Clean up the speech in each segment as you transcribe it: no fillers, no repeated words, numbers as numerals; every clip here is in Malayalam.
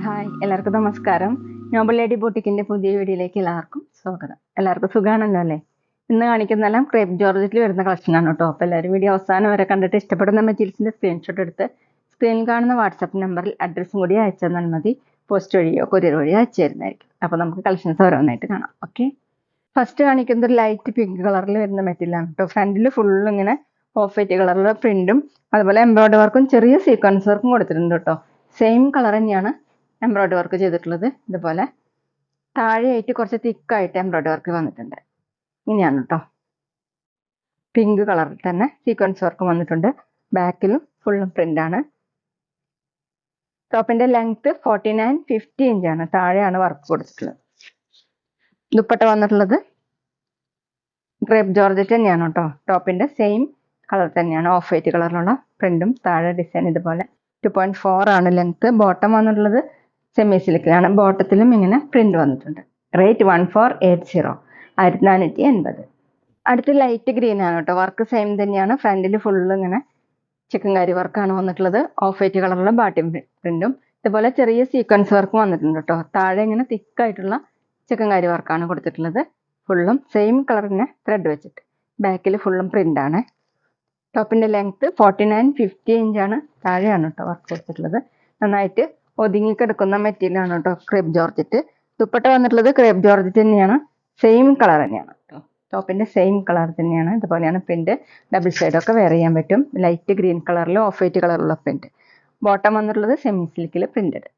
ഹായ്, എല്ലാവർക്കും നമസ്കാരം. നോബൽ ലേഡി ബോട്ടിക്കിന്റെ പുതിയ വീഡിയോയിലേക്ക് എല്ലാവർക്കും സ്വാഗതം. എല്ലാവർക്കും സുഖാണല്ലോ അല്ലേ? ഇന്ന് കാണിക്കുന്നതെല്ലാം ക്രേപ്പ് ജോർജറ്റിൽ വരുന്ന കളക്ഷനാണ് കേട്ടോ. അപ്പോൾ എല്ലാവരും വീഡിയോ അവസാനം വരെ കണ്ടിട്ട് ഇഷ്ടപ്പെടുന്ന മെറ്റീരിയൽസിന്റെ സ്ക്രീൻഷോട്ട് എടുത്ത് സ്ക്രീനിൽ കാണുന്ന വാട്സപ്പ് നമ്പറിൽ അഡ്രസ്സും കൂടി അയച്ചു തന്നാൽ മതി. പോസ്റ്റ് വഴിയോ കൊറിയർ വഴിയോ അയച്ചു തരുന്നതായിരിക്കും. അപ്പോൾ നമുക്ക് കളക്ഷൻസ് ഓരോന്നായിട്ട് കാണാം. ഓക്കെ, ഫസ്റ്റ് കാണിക്കുന്നത് ഒരു ലൈറ്റ് പിങ്ക് കളറിൽ വരുന്ന മെറ്റീരിയലാണ് കേട്ടോ. ഫ്രണ്ടിൽ ഫുള്ളും ഇങ്ങനെ ഓഫ് വൈറ്റ് കളറിലുള്ള പ്രിന്റും അതുപോലെ എംബ്രോയിഡറി വർക്കും ചെറിയ സീക്വൻസ് വർക്കും കൊടുത്തിട്ടുണ്ട് കേട്ടോ. സെയിം കളർ തന്നെയാണ് എംബ്രോയിഡറി വർക്ക് ചെയ്തിട്ടുള്ളത്. ഇതുപോലെ താഴെയായിട്ട് കുറച്ച് തിക്കായിട്ട് എംബ്രോയിഡറി വർക്ക് വന്നിട്ടുണ്ട്. ഇങ്ങനെയാണ് കേട്ടോ. പിങ്ക് കളറിൽ തന്നെ സീക്വൻസ് വർക്ക് വന്നിട്ടുണ്ട്. ബാക്കിലും ഫുള്ളും പ്രിന്റ് ആണ്. ടോപ്പിന്റെ ലെങ്ത് 49-50 ഇഞ്ചാണ്. താഴെയാണ് വർക്ക് കൊടുത്തിട്ടുള്ളത്. ദുപ്പട്ട വന്നിട്ടുള്ളത് ക്രേപ്പ് ജോർജറ്റ് തന്നെയാണ് കേട്ടോ. ടോപ്പിന്റെ സെയിം കളർ തന്നെയാണ്, ഓഫ് വൈറ്റ് കളറിലുള്ള പ്രിന്റും താഴെ ഡിസൈൻ ഇതുപോലെ 2.4 ആണ് ലെങ്ത്. ബോട്ടം വന്നിട്ടുള്ളത് സെമി സിൽക്കിലാണ്. ബോട്ടത്തിലും ഇങ്ങനെ പ്രിന്റ് വന്നിട്ടുണ്ട്. റേറ്റ് 1480, 1480. അടുത്ത് ലൈറ്റ് ഗ്രീൻ ആണ് കേട്ടോ. വർക്ക് സെയിം തന്നെയാണ്. ഫ്രണ്ടിൽ ഫുള്ള് ഇങ്ങനെ ചിക്കൻകാരി വർക്കാണ് വന്നിട്ടുള്ളത്. ഓഫ് വൈറ്റ് കളറുള്ള ബാട്ടി പ്രിന്റും ഇതുപോലെ ചെറിയ സീക്വൻസ് വർക്കും വന്നിട്ടുണ്ട് കേട്ടോ. താഴെ ഇങ്ങനെ തിക്കായിട്ടുള്ള ചിക്കൻകാരി വർക്കാണ് കൊടുത്തിട്ടുള്ളത്. ഫുള്ളും സെയിം കളറിന് ത്രെഡ് വെച്ചിട്ട്. ബാക്കിൽ ഫുള്ളും പ്രിന്റ് ആണ്. ടോപ്പിന്റെ ലെങ്ത് 49-50 ഇഞ്ചാണ്. താഴെയാണ് കേട്ടോ വർക്ക് കൊടുത്തിട്ടുള്ളത്. നന്നായിട്ട് ഒതുങ്ങിക്കിടക്കുന്ന മെറ്റീരിയൽ ആണ് കേട്ടോ ക്രേപ്പ് ജോർജറ്റ്. ദുപ്പട്ട വന്നിട്ടുള്ളത് ക്രേപ്പ് ജോർജറ്റ് തന്നെയാണ്. സെയിം കളർ തന്നെയാണ് കേട്ടോ. ടോപ്പിന്റെ സെയിം കളർ തന്നെയാണ്. ഇതുപോലെയാണ് പ്രിന്റ്. ഡബിൾ സൈഡ് ഒക്കെ വെയർ ചെയ്യാൻ പറ്റും. ലൈറ്റ് ഗ്രീൻ കളറിലും ഓഫ് വൈറ്റ് കളറിലുള്ള പ്രിന്റ്. ബോട്ടം വന്നിട്ടുള്ളത് സെമി സിൽക്കിൽ പ്രിന്റഡ്.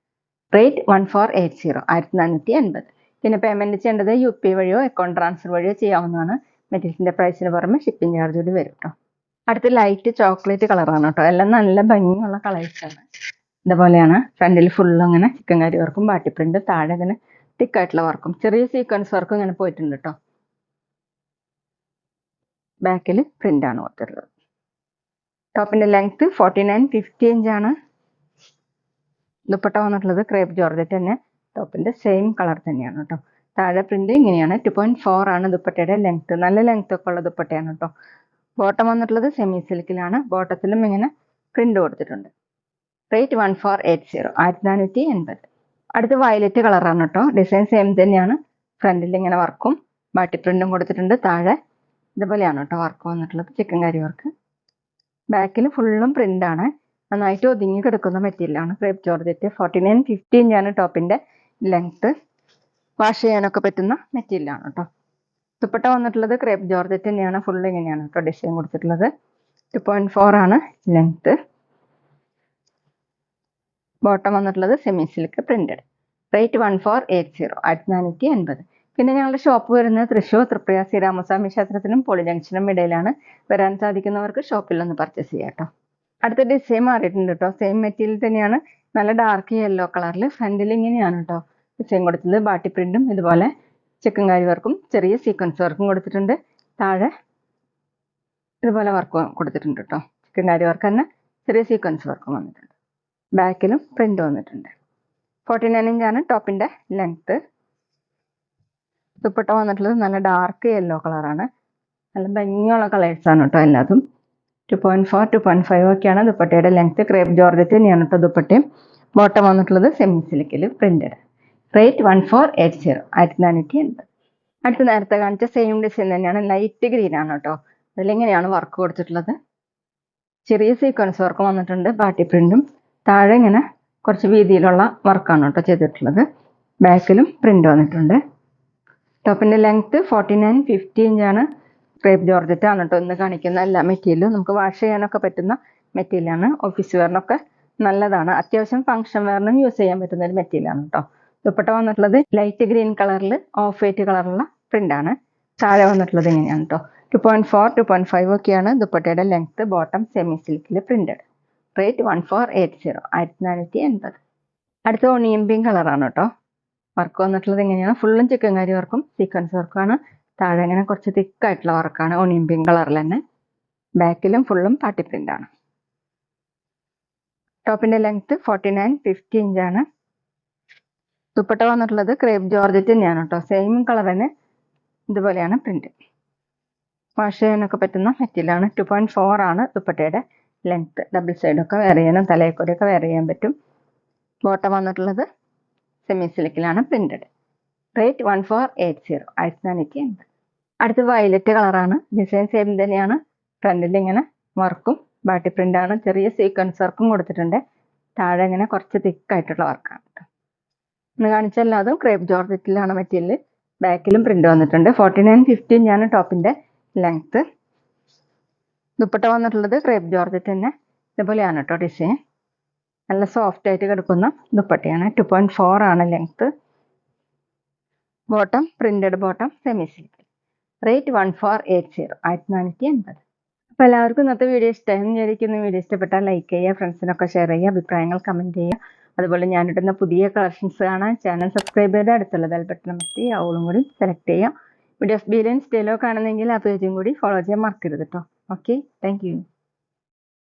റേറ്റ് 1480, 1480. പിന്നെ പേയ്മെന്റ് ചെയ്യേണ്ടത് UPI വഴിയോ അക്കൗണ്ട് ട്രാൻസ്ഫർ വഴിയോ ചെയ്യാവുന്നതാണ്. മെറ്റീരിയലിന്റെ പ്രൈസിന് പുറമെ ഷിപ്പിംഗ് ചാർജ് കൂടി വരും കേട്ടോ. അടുത്ത് ലൈറ്റ് ചോക്ലേറ്റ് കളറാണ് കേട്ടോ. എല്ലാം നല്ല ഭംഗിയുള്ള കളേഴ്സാണ്. ഇതുപോലെയാണ് ഫ്രണ്ടിൽ ഫുള്ളും ഇങ്ങനെ ചിക്കൻകാരി വർക്കും ബാട്ടി പ്രിന്റ്. താഴെ ഇങ്ങനെ തിക്കായിട്ടുള്ള വർക്കും ചെറിയ സീക്വൻസ് വർക്കും ഇങ്ങനെ പോയിട്ടുണ്ട് കേട്ടോ. ബാക്കിൽ പ്രിന്റ് ആണ് കൊടുത്തിട്ടുള്ളത്. ടോപ്പിന്റെ ലെങ്ത് 49-50 ഇഞ്ചാണ്. ദുപ്പട്ട വന്നിട്ടുള്ളത് ക്രേപ്പ് ജോർജറ്റ് തന്നെ. ടോപ്പിന്റെ സെയിം കളർ തന്നെയാണ് കേട്ടോ. താഴെ പ്രിന്റ് ഇങ്ങനെയാണ്. 2.4 ആണ് ദുപ്പട്ടയുടെ ലെങ്ത്. നല്ല ലെങ്ത് ഒക്കെ ഉള്ള ദുപ്പട്ടയാണ് കേട്ടോ. ബോട്ടം വന്നിട്ടുള്ളത് സെമി സിൽക്കിലാണ്. ബോട്ടത്തിലും ഇങ്ങനെ പ്രിന്റ് കൊടുത്തിട്ടുണ്ട്. റേറ്റ് 1480, 1480. അടുത്ത് വയലറ്റ് കളറാണ് കേട്ടോ. ഡിസൈൻ സെയിം തന്നെയാണ്. ഫ്രണ്ടിൽ ഇങ്ങനെ വർക്കും ബാട്ടി പ്രിന്റും കൊടുത്തിട്ടുണ്ട്. താഴെ ഇതുപോലെയാണ് കേട്ടോ വർക്ക് വന്നിട്ടുള്ളത്, ചിക്കൻകാരി വർക്ക്. ബാക്കിൽ ഫുള്ളും പ്രിന്റ് ആണ്. നന്നായിട്ട് ഒതുങ്ങി കിടക്കുന്ന മെറ്റീരിയലാണ് ക്രേപ്പ് ജോർജറ്റ്. 49-50 ഇഞ്ചാണ് ടോപ്പിന്റെ ലെങ്ത്. വാഷ് ചെയ്യാനൊക്കെ പറ്റുന്ന മെറ്റീരിയലാണ് കേട്ടോ. ദുപ്പട്ട വന്നിട്ടുള്ളത് ക്രേപ്പ് ജോർജറ്റ് തന്നെയാണ്. ഫുള്ള് ഇങ്ങനെയാണ് കേട്ടോ ഡിസൈൻ കൊടുത്തിട്ടുള്ളത്. 2.4 ആണ് ലെങ്ത്. ബോട്ടം വന്നിട്ടുള്ളത് സെമി സിൽക്ക് പ്രിന്റഡ്. റേറ്റ് 1480, 1480. പിന്നെ ഞങ്ങളുടെ ഷോപ്പ് വരുന്നത് തൃശ്ശൂർ തൃപ്രയാർ ശ്രീരാമസ്വാമി ക്ഷേത്രത്തിനും പോളി ജംഗ്ഷനും ഇടയിലാണ്. വരാൻ സാധിക്കുന്നവർക്ക് ഷോപ്പിൽ ഒന്ന് പർച്ചേസ് ചെയ്യാം കേട്ടോ. അടുത്ത ഡിസൈൻ മാറിയിട്ടുണ്ട് കേട്ടോ. സെയിം മെറ്റീരിയൽ തന്നെയാണ്. നല്ല ഡാർക്ക് യെല്ലോ കളറിൽ ഫ്രണ്ടിൽ ഇങ്ങനെയാണ് കേട്ടോ ഡിസൈൻ കൊടുത്തത്. ബാട്ടി പ്രിന്റും ഇതുപോലെ ചിക്കൻകാരി വർക്കും ചെറിയ സീക്വൻസ് വർക്കും കൊടുത്തിട്ടുണ്ട്. താഴെ ഇതുപോലെ വർക്ക് കൊടുത്തിട്ടുണ്ട് കേട്ടോ. ചിക്കൻകാരി വർക്ക് തന്നെ ചെറിയ സീക്വൻസ് വർക്കും വന്നിട്ടുണ്ട്. ബാക്കിലും പ്രിന്റ് വന്നിട്ടുണ്ട്. 49 ഇഞ്ചാണ് ടോപ്പിന്റെ ലെങ്ത്. ദുപ്പട്ട വന്നിട്ടുള്ളത് നല്ല ഡാർക്ക് യെല്ലോ കളറാണ്. നല്ല ഭംഗിയുള്ള കളേഴ്സാണ് കേട്ടോ എല്ലാതും. 2.4, 2.5 ഒക്കെയാണ് ദുപ്പട്ടയുടെ ലെങ്ത്. ക്രേപ്പ് ജോർജറ്റ് തന്നെയാണ് കേട്ടോ ദുപ്പട്ടയും. ബോട്ടം വന്നിട്ടുള്ളത് സെമി സിൽക്കിൽ പ്രിന്റഡ്. റേറ്റ് 1480, 1480. അടുത്ത് നേരത്തെ കാണിച്ച സെയിം ഡിസൈൻ തന്നെയാണ്. ലൈറ്റ് ഗ്രീൻ ആണ് കേട്ടോ. അതിലിങ്ങനെയാണ് വർക്ക് കൊടുത്തിട്ടുള്ളത്. ചെറിയ സീക്വൻസ് വർക്ക് വന്നിട്ടുണ്ട്. ബാട്ടി പ്രിന്റും താഴെ ഇങ്ങനെ കുറച്ച് വീതിയിലുള്ള വർക്കാണ് കേട്ടോ ചെയ്തിട്ടുള്ളത്. ബാക്കിലും പ്രിന്റ് വന്നിട്ടുണ്ട്. ടോപ്പിന്റെ ലെങ്ത് 49-50 ഇഞ്ചാണ്. ക്രേപ്പ് ജോർജറ്റ് ആണ് കേട്ടോ ഇന്ന് കാണിക്കുന്ന എല്ലാ മെറ്റീരിയലും. നമുക്ക് വാഷ് ചെയ്യാനൊക്കെ പറ്റുന്ന മെറ്റീരിയലാണ്. ഓഫീസ് വെയറിനൊക്കെ നല്ലതാണ്. അത്യാവശ്യം ഫംഗ്ഷൻ വെയറിനും യൂസ് ചെയ്യാൻ പറ്റുന്ന ഒരു മെറ്റീരിയലാണ് കേട്ടോ. ദുപ്പട്ട വന്നിട്ടുള്ളത് ലൈറ്റ് ഗ്രീൻ കളറിൽ ഓഫ് വൈറ്റ് കളറുള്ള പ്രിന്റ് ആണ്. താഴെ വന്നിട്ടുള്ളത് ഇങ്ങനെയാണ് കേട്ടോ. 2.4, 2.5 ഒക്കെയാണ് ദുപ്പട്ടയുടെ ലെങ്ത്. ബോട്ടം സെമി സിൽക്കിൽ പ്രിന്റഡ്. റേറ്റ് 1480, 1480. അടുത്ത ഓണിയൻ പിങ്ക് കളറാണ് കേട്ടോ. വർക്ക് വന്നിട്ടുള്ളത് ഇങ്ങനെയാണ്. ഫുള്ളും ചിക്കൻകാരി വർക്കും സീക്വൻസ് വർക്കുമാണ്. താഴെ ഇങ്ങനെ കുറച്ച് തിക്കായിട്ടുള്ള വർക്കാണ് ഓണിയൻ പിങ്ക് കളറിൽ തന്നെ. ബാക്കിലും ഫുള്ളും പാട്ടി പ്രിന്റ് ആണ്. ടോപ്പിന്റെ ലെങ്ത് 49-50 ഇഞ്ചാണ്. ദുപ്പട്ട വന്നിട്ടുള്ളത് ക്രേപ്പ് ജോർജറ്റ് തന്നെയാണ് കേട്ടോ. സെയിം കളർ തന്നെ. ഇതുപോലെയാണ് പ്രിന്റ്. വാഷ് ചെയ്യാനൊക്കെ പറ്റുന്ന മെറ്റീരിയലാണ്. 2.4 ആണ് ദുപ്പട്ടയുടെ ലെങ്ത്ത്. ഡബിൾ സൈഡൊക്കെ വെയർ ചെയ്യാനും തലയെക്കൂടെയൊക്കെ വെയർ ചെയ്യാൻ പറ്റും. ബോട്ടം വന്നിട്ടുള്ളത് സെമി സിൽക്കിലാണ് പ്രിന്റഡ്. റേറ്റ് 1480, 1480. അടുത്ത് വയലറ്റ് കളറാണ്. ഡിസൈൻ സെയിം തന്നെയാണ്. ഫ്രണ്ടിൽ ഇങ്ങനെ വർക്കും ബാട്ടി പ്രിന്റാണ്. ചെറിയ സീക്വൻസ് വർക്കും കൊടുത്തിട്ടുണ്ട്. താഴെ ഇങ്ങനെ കുറച്ച് തിക്കായിട്ടുള്ള വർക്കാണ്. ഇന്ന് കാണിച്ച എല്ലാതും ക്രേപ്പ് ജോർജറ്റിലാണ് മെറ്റീരിയൽ. ബാക്കിലും പ്രിന്റ് വന്നിട്ടുണ്ട്. 49-15 ആണ് ടോപ്പിന്റെ ലെങ്ത്ത്. ദുപ്പട്ട വന്നിട്ടുള്ളത് ക്രേപ്പ് ജോർജറ്റ് തന്നെ. ഇതുപോലെയാണ് കേട്ടോ ഡിസൈൻ. നല്ല സോഫ്റ്റ് ആയിട്ട് കിടക്കുന്ന ദുപ്പട്ടയാണ്. 2.4 ആണ് length. Bottom printed bottom semi silk. Rate 1480, 1480. അപ്പോൾ എല്ലാവർക്കും ഇന്നത്തെ വീഡിയോ ഇഷ്ടമായി വിചാരിക്കുന്നു. വീഡിയോ ഇഷ്ടപ്പെട്ടാൽ ലൈക്ക് ചെയ്യുക, ഫ്രണ്ട്സിനൊക്കെ ഷെയർ ചെയ്യുക, അഭിപ്രായങ്ങൾ കമൻറ്റ് ചെയ്യുക. അതുപോലെ ഞാനിടുന്ന പുതിയ കളക്ഷൻസ് കാണാൻ ചാനൽ സബ്സ്ക്രൈബ് ചെയ്ത് അടുത്തുള്ള ബെൽ ബട്ടൺ അമർത്തി അവളും കൂടി സെലക്ട് ചെയ്യുക. വീഡിയോസ് ബിയിലും സ്റ്റൈലോ കാണുന്നെങ്കിൽ ആ പേജും കൂടി ഫോളോ ചെയ്യാൻ മറക്കരുത് കേട്ടോ. Okay, thank you.